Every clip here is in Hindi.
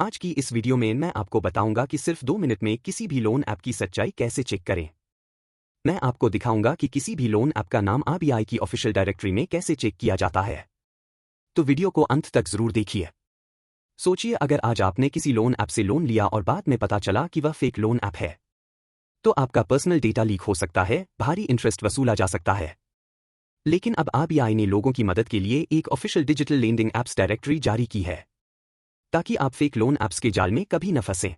आज की इस वीडियो में मैं आपको बताऊंगा कि सिर्फ 2 मिनट में किसी भी लोन ऐप की सच्चाई कैसे चेक करें। मैं आपको दिखाऊंगा कि किसी भी लोन ऐप का नाम आरबीआई की ऑफिशियल डायरेक्टरी में कैसे चेक किया जाता है। तो वीडियो को अंत तक जरूर देखिए। सोचिए अगर आज आपने किसी लोन ऐप से लोन लिया और बाद में पता चला कि वह फेक लोन ऐप है, तो आपका पर्सनल डेटा लीक हो सकता है, भारी इंटरेस्ट वसूला जा सकता है। लेकिन अब आरबीआई ने लोगों की मदद के लिए एक official digital lending apps directory जारी की है, ताकि आप फेक लोन ऐप्स के जाल में कभी न फंसें।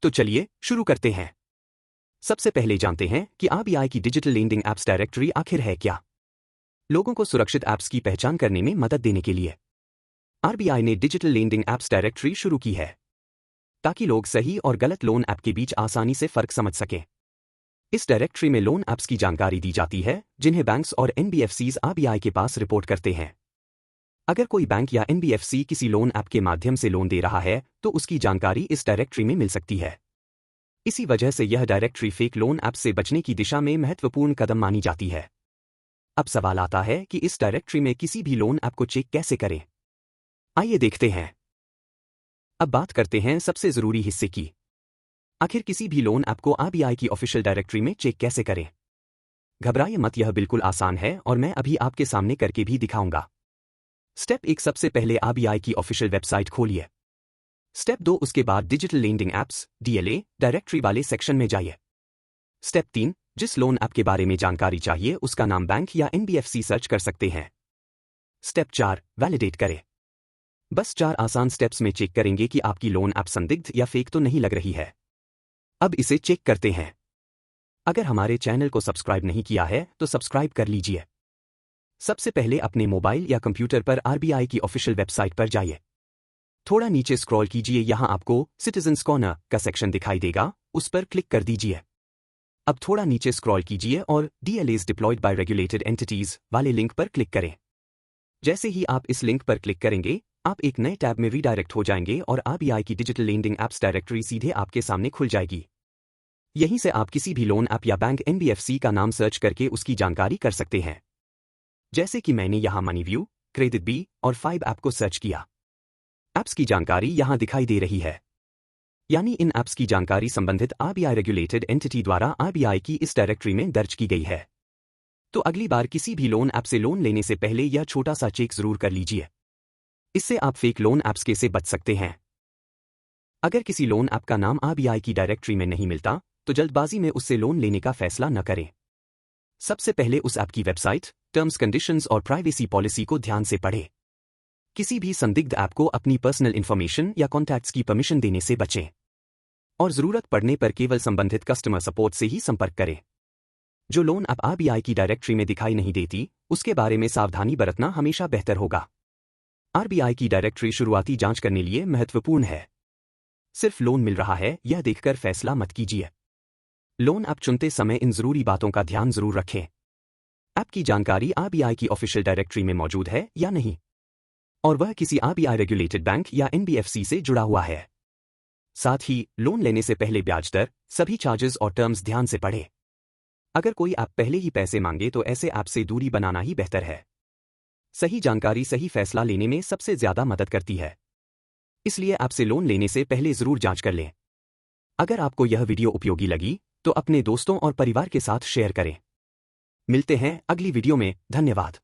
तो चलिए शुरू करते हैं। सबसे पहले जानते हैं कि आरबीआई की डिजिटल लेंडिंग ऐप्स डायरेक्टरी आखिर है क्या। लोगों को सुरक्षित ऐप्स की पहचान करने में मदद देने के लिए आरबीआई ने डिजिटल लेंडिंग ऐप्स डायरेक्टरी शुरू की है, ताकि लोग सही और गलत लोन ऐप के बीच आसानी से फर्क समझ सकें। इस डायरेक्टरी में लोन ऐप्स की जानकारी दी जाती है, जिन्हें बैंक्स और एनबीएफसीज आरबीआई के पास रिपोर्ट करते हैं। अगर कोई बैंक या एनबीएफसी किसी लोन ऐप के माध्यम से लोन दे रहा है, तो उसकी जानकारी इस डायरेक्टरी में मिल सकती है। इसी वजह से यह डायरेक्टरी फेक लोन ऐप से बचने की दिशा में महत्वपूर्ण कदम मानी जाती है। अब सवाल आता है कि इस डायरेक्टरी में किसी भी लोन ऐप को चेक कैसे करें। आइए देखते हैं। अब बात करते हैं सबसे जरूरी हिस्से की। आखिर किसी भी लोन ऐप को आरबीआई की ऑफिशियल डायरेक्टरी में चेक कैसे करें। घबराइए मत, यह बिल्कुल आसान है और मैं अभी आपके सामने करके भी दिखाऊंगा। स्टेप 1, सबसे पहले आरबीआई की ऑफिशियल वेबसाइट खोलिए। स्टेप 2, उसके बाद digital lending apps DLA directory वाले सेक्शन में जाइए। स्टेप 3, जिस लोन ऐप के बारे में जानकारी चाहिए उसका नाम बैंक या एनबीएफसी सर्च कर सकते हैं। स्टेप 4, वैलिडेट करें। बस 4 आसान स्टेप्स में चेक करेंगे कि आपकी लोन ऐप संदिग्ध या फेक तो नहीं लग रही है। अब इसे चेक करते हैं। अगर हमारे चैनल को सब्सक्राइब नहीं किया है तो सब्सक्राइब कर लीजिए। सबसे पहले अपने मोबाइल या कंप्यूटर पर आरबीआई की ऑफिशियल वेबसाइट पर जाइए। थोड़ा नीचे स्क्रॉल कीजिए, यहां आपको सिटीजन्स कॉर्नर का सेक्शन दिखाई देगा, उस पर क्लिक कर दीजिए। अब थोड़ा नीचे स्क्रॉल कीजिए और डीएलएज डिप्लॉयड बाय रेगुलेटेड एंटिटीज वाले लिंक पर क्लिक करें। जैसे ही आप इस लिंक पर क्लिक करेंगे, आप एक नए टैब में रीडायरेक्ट हो जाएंगे और आरबीआई की डिजिटल लेंडिंग ऐप्स डायरेक्टरी सीधे आपके सामने खुल जाएगी। यहीं से आप किसी भी लोन ऐप या बैंक एनबीएफसी का नाम सर्च करके उसकी जानकारी कर सकते हैं। जैसे कि मैंने यहां मनीव्यू, क्रेडिट बी और 5 ऐप को सर्च किया। ऐप्स की जानकारी यहां दिखाई दे रही है, यानी इन ऐप्स की जानकारी संबंधित आरबीआई रेगुलेटेड एंटिटी द्वारा आरबीआई की इस डायरेक्टरी में दर्ज की गई है। तो अगली बार किसी भी लोन ऐप से लोन लेने से पहले यह छोटा सा चेक जरूर कर लीजिए। इससे आप फेक लोन ऐप्स के से बच सकते हैं। अगर किसी लोन ऐप का नाम आरबीआई की डायरेक्टरी में नहीं मिलता, तो जल्दबाजी में उससे लोन लेने का फैसला न करें। सबसे पहले उस ऐप की वेबसाइट, टर्म्स कंडीशंस और प्राइवेसी पॉलिसी को ध्यान से पढ़ें। किसी भी संदिग्ध ऐप को अपनी पर्सनल इंफॉर्मेशन या कॉन्टैक्ट्स की परमिशन देने से बचें और जरूरत पड़ने पर केवल संबंधित कस्टमर सपोर्ट से ही संपर्क करें। जो लोन ऐप आरबीआई की डायरेक्टरी में दिखाई नहीं देती, उसके बारे में सावधानी बरतना हमेशा बेहतर होगा। आरबीआई की डायरेक्टरी शुरुआती जांच करने लिए महत्वपूर्ण है। सिर्फ लोन मिल रहा है यह देखकर फैसला मत कीजिए। लोन ऐप चुनते समय इन जरूरी बातों का ध्यान जरूर रखें। ऐप की जानकारी आरबीआई की ऑफिशियल डायरेक्टरी में मौजूद है या नहीं, और वह किसी आरबीआई रेगुलेटेड बैंक या एनबीएफसी से जुड़ा हुआ है। साथ ही लोन लेने से पहले ब्याज दर, सभी चार्जेस और टर्म्स ध्यान से पढ़ें। अगर कोई ऐप पहले ही पैसे मांगे तो ऐसे ऐप से दूरी बनाना ही बेहतर है। सही जानकारी सही फैसला लेने में सबसे ज्यादा मदद करती है, इसलिए ऐप से लोन लेने से पहले जरूर जांच कर लें। अगर आपको यह वीडियो उपयोगी लगी तो अपने दोस्तों और परिवार के साथ शेयर करें। मिलते हैं अगली वीडियो में। धन्यवाद।